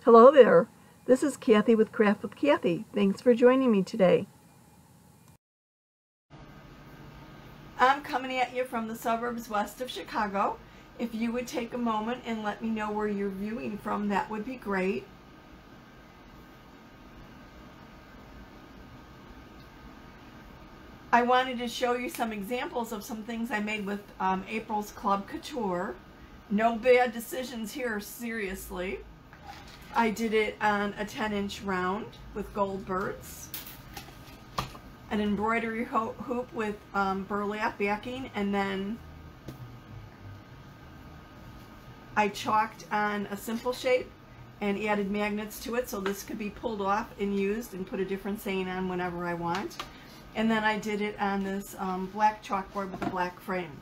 Hello there, this is Kathie with Craft with Kathie. Thanks for joining me today. I'm coming at you from the suburbs west of Chicago. If you would take a moment and let me know where you're viewing from, that would be great. I wanted to show you some examples of some things I made with April's Club Couture. No bad decisions here, seriously. I did it on a 10-inch round with gold birds, an embroidery hoop with burlap backing, and then I chalked on a simple shape and added magnets to it so this could be pulled off and used and put a different saying on whenever I want. And then I did it on this black chalkboard with a black frame.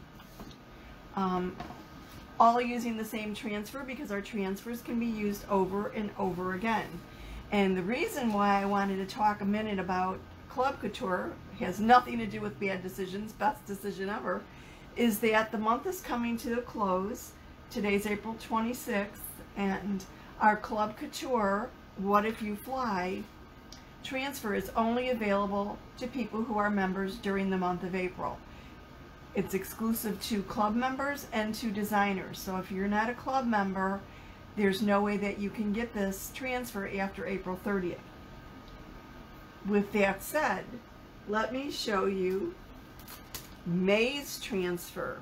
All using the same transfer because our transfers can be used over and over again. And the reason why I wanted to talk a minute about Club Couture has nothing to do with bad decisions, best decision ever, is that the month is coming to a close. Today's April 26th, and our Club Couture, What If You Fly, transfer is only available to people who are members during the month of April. It's exclusive to club members and to designers. So if you're not a club member, there's no way that you can get this transfer after April 30th. With that said, let me show you May's transfer.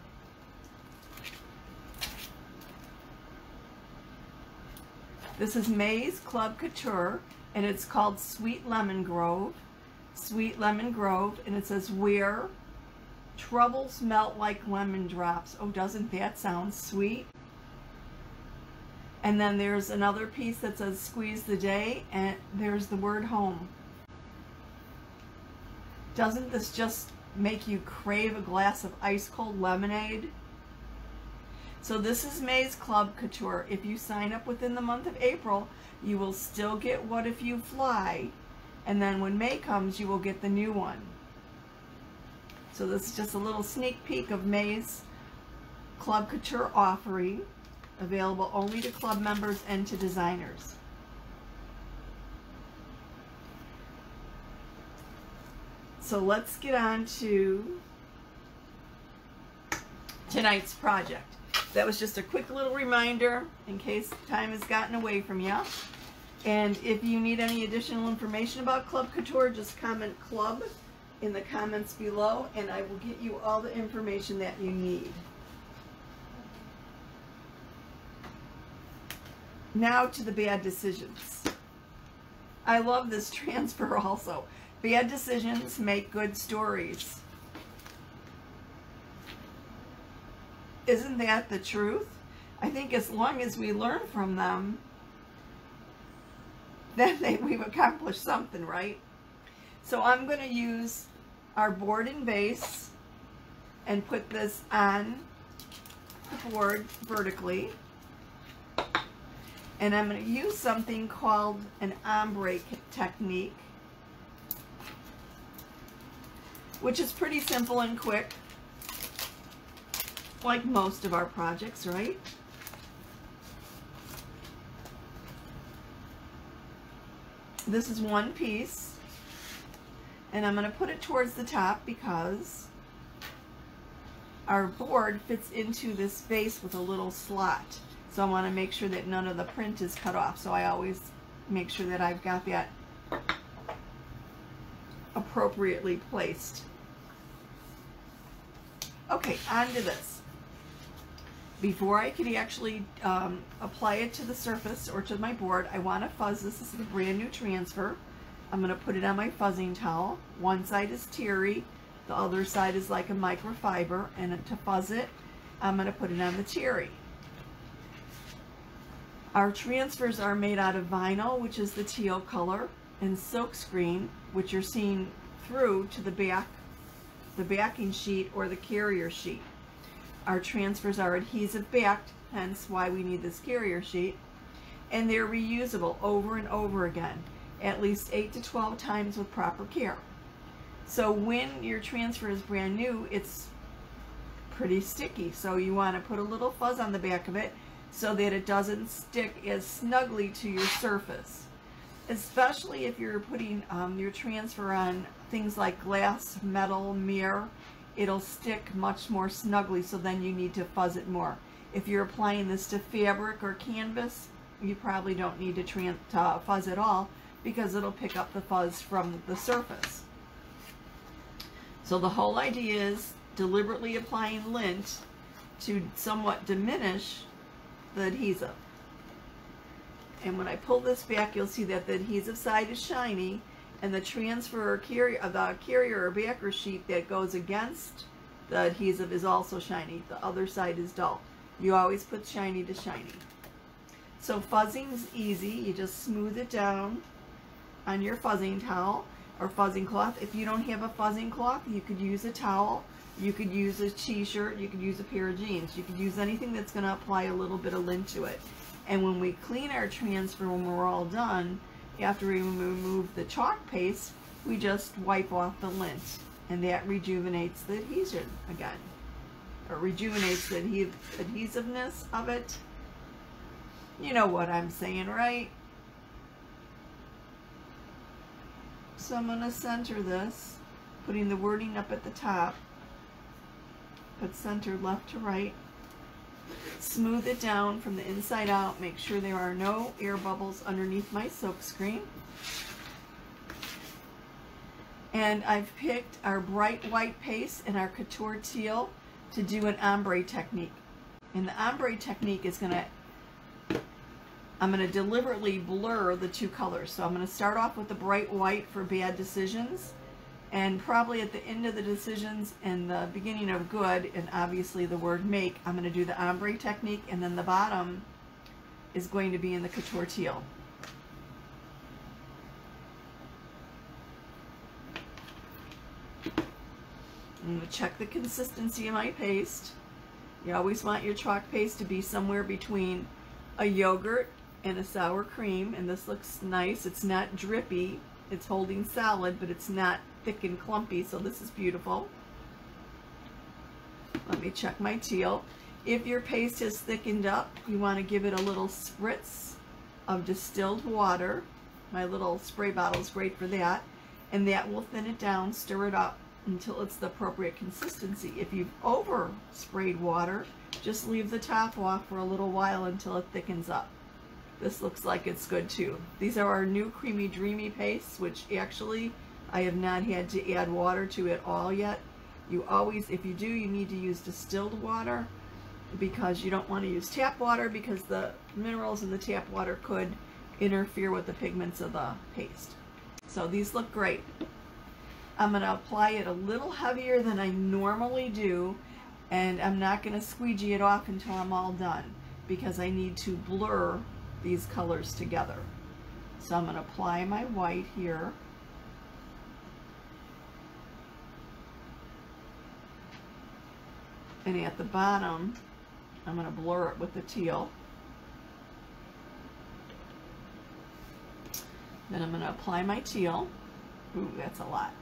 This is May's Club Couture, and it's called Sweet Lemon Grove. Sweet Lemon Grove, and it says, where troubles melt like lemon drops. Oh, doesn't that sound sweet? And then there's another piece that says, squeeze the day, and there's the word home. Doesn't this just make you crave a glass of ice cold lemonade? So this is May's Club Couture. If you sign up within the month of April, you will still get What If You Fly, and then when May comes, you will get the new one. So this is just a little sneak peek of May's Club Couture offering, available only to club members and to designers. So let's get on to tonight's project. That was just a quick little reminder in case time has gotten away from you. And if you need any additional information about Club Couture, just comment club in the comments below and I will get you all the information that you need. Now to the bad decisions. I love this transfer also. Bad decisions make good stories. Isn't that the truth? I think as long as we learn from them, then we've accomplished something, right? So I'm going to use our board and base and put this on the board vertically. And I'm going to use something called an Ombre Technique, which is pretty simple and quick, like most of our projects, right? This is one piece, and I'm going to put it towards the top because our board fits into this vase with a little slot. So I want to make sure that none of the print is cut off. So I always make sure that I've got that appropriately placed. Okay, on to this. Before I can actually apply it to the surface or to my board, I want to fuzz this. This is a brand new transfer. I'm going to put it on my fuzzing towel. One side is terry, the other side is like a microfiber, and to fuzz it, I'm going to put it on the terry. Our transfers are made out of vinyl, which is the teal color, and silkscreen, which you're seeing through to the back, the backing sheet or the carrier sheet. Our transfers are adhesive backed, hence why we need this carrier sheet, and they're reusable over and over again, at least 8 to 12 times with proper care. So when your transfer is brand new, it's pretty sticky, so you want to put a little fuzz on the back of it, so that it doesn't stick as snugly to your surface. Especially if you're putting your transfer on things like glass, metal, mirror, it'll stick much more snugly, so then you need to fuzz it more. If you're applying this to fabric or canvas, you probably don't need to fuzz at all, because it'll pick up the fuzz from the surface. So the whole idea is deliberately applying lint to somewhat diminish the adhesive. And when I pull this back, you'll see that the adhesive side is shiny, and the transfer or carrier or backer sheet that goes against the adhesive is also shiny. The other side is dull. You always put shiny to shiny. So fuzzing is easy. You just smooth it down on your fuzzing towel or fuzzing cloth. If you don't have a fuzzing cloth, you could use a towel, you could use a t-shirt, you could use a pair of jeans. You could use anything that's going to apply a little bit of lint to it. And when we clean our transfer, when we're all done, after we remove the chalk paste, we just wipe off the lint, and that rejuvenates the adhesion again, or rejuvenates the adhesiveness of it. You know what I'm saying, right? So I'm going to center this, putting the wording up at the top, but centered left to right. Smooth it down from the inside out. Make sure there are no air bubbles underneath my silk screen. And I've picked our bright white paste and our Couture teal to do an ombre technique. And the ombre technique is I'm going to deliberately blur the two colors. So I'm going to start off with the bright white for bad decisions, and probably at the end of the decisions and the beginning of good, and obviously the word make, I'm going to do the ombre technique, and then the bottom is going to be in the Couture teal. I'm going to check the consistency of my paste. You always want your chalk paste to be somewhere between a yogurt and a sour cream, and this looks nice. It's not drippy, it's holding solid, but it's not thick and clumpy, so this is beautiful. Let me check my teal. If your paste has thickened up, you want to give it a little spritz of distilled water. My little spray bottle is great for that, and that will thin it down. Stir it up until it's the appropriate consistency. If you've over sprayed water, just leave the top off for a little while until it thickens up. This looks like it's good too. These are our new Creamy Dreamy pastes, which actually I have not had to add water to at all yet. You always, if you do, you need to use distilled water, because you don't want to use tap water, because the minerals in the tap water could interfere with the pigments of the paste. So these look great. I'm going to apply it a little heavier than I normally do, and I'm not going to squeegee it off until I'm all done, because I need to blur these colors together. So I'm going to apply my white here. And at the bottom, I'm going to blur it with the teal. Then I'm going to apply my teal. Ooh, that's a lot.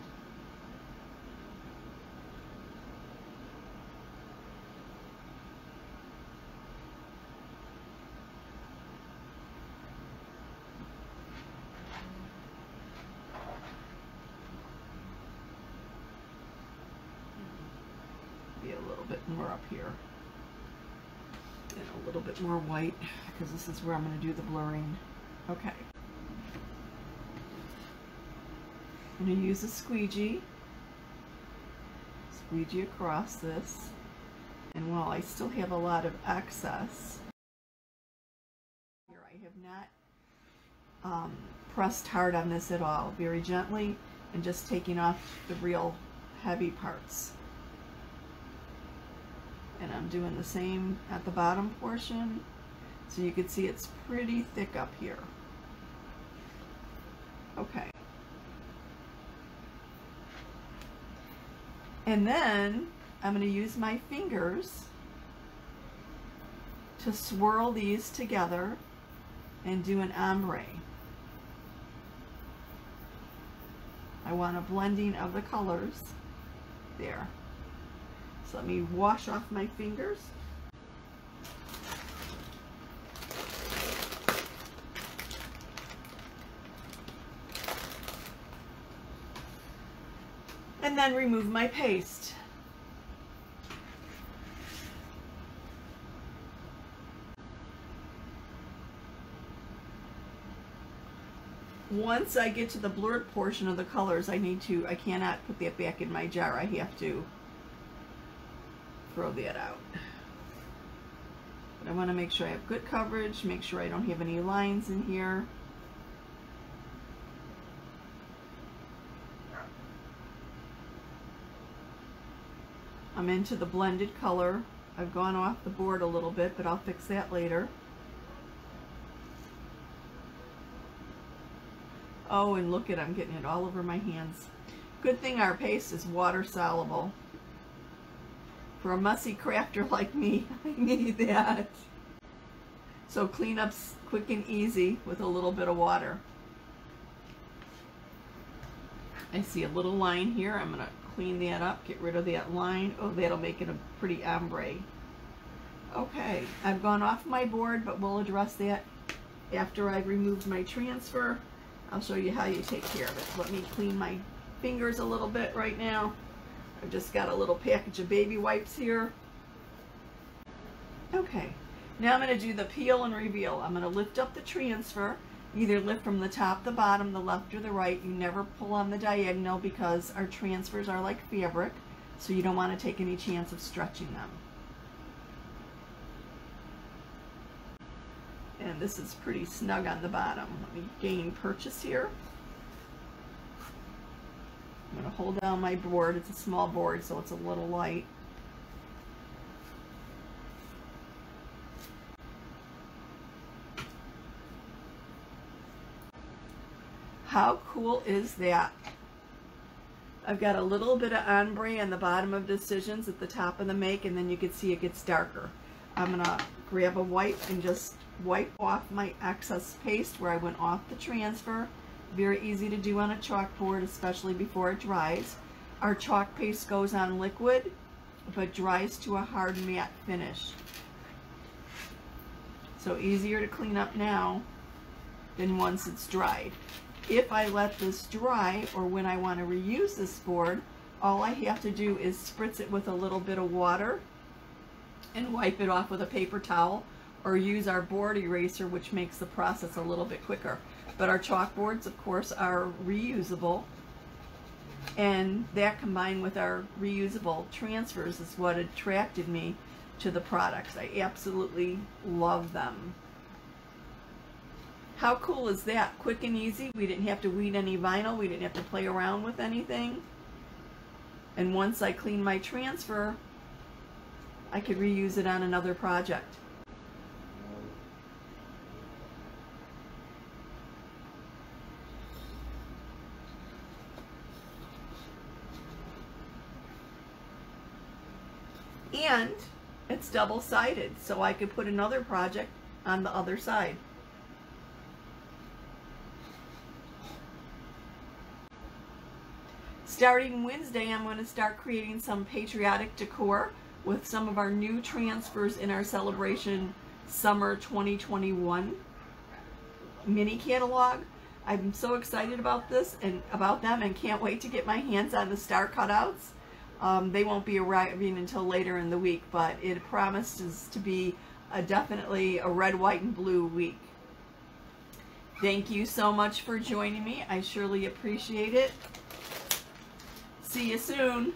A little bit more up here, and a little bit more white, because this is where I'm going to do the blurring. Okay, I'm going to use a squeegee across this, and while I still have a lot of excess here, I have not pressed hard on this at all. Very gently, and just taking off the real heavy parts. And I'm doing the same at the bottom portion, so you can see it's pretty thick up here. Okay. And then I'm going to use my fingers to swirl these together and do an ombre. I want a blending of the colors there. So let me wash off my fingers. and then remove my paste. Once I get to the blurred portion of the colors, I cannot put that back in my jar. I have to throw that out. But I want to make sure I have good coverage, make sure I don't have any lines in here. I'm into the blended color. I've gone off the board a little bit, but I'll fix that later. Oh, and look at, I'm getting it all over my hands. Good thing our paste is water soluble. For a messy crafter like me, I need that. So cleanup's quick and easy with a little bit of water. I see a little line here. I'm gonna clean that up, get rid of that line. Oh, that'll make it a pretty ombre. Okay, I've gone off my board, but we'll address that after I've removed my transfer. I'll show you how you take care of it. Let me clean my fingers a little bit right now. I've just got a little package of baby wipes here. Okay, now I'm going to do the peel and reveal. I'm going to lift up the transfer, either lift from the top, the bottom, the left, or the right. You never pull on the diagonal because our transfers are like fabric, so you don't want to take any chance of stretching them. And this is pretty snug on the bottom. Let me gain purchase here. I'm going to hold down my board. It's a small board, so it's a little light. How cool is that? I've got a little bit of ombre on the bottom of Decisions at the top of the make, and then you can see it gets darker. I'm going to grab a wipe and just wipe off my excess paste where I went off the transfer. Very easy to do on a chalkboard, especially before it dries. Our chalk paste goes on liquid, but dries to a hard matte finish. So easier to clean up now than once it's dried. If I let this dry, or when I want to reuse this board, all I have to do is spritz it with a little bit of water and wipe it off with a paper towel, or use our board eraser, which makes the process a little bit quicker. But our chalkboards, of course, are reusable, and that combined with our reusable transfers is what attracted me to the products. I absolutely love them. How cool is that? Quick and easy. We didn't have to weed any vinyl. We didn't have to play around with anything. And once I clean my transfer, I could reuse it on another project. And it's double-sided, so I could put another project on the other side. Starting Wednesday, I'm going to start creating some patriotic decor with some of our new transfers in our Celebration Summer 2021 mini catalog. I'm so excited about this and about them, and can't wait to get my hands on the star cutouts. They won't be arriving until later in the week, but it promises to be definitely a red, white, and blue week. Thank you so much for joining me. I surely appreciate it. See you soon.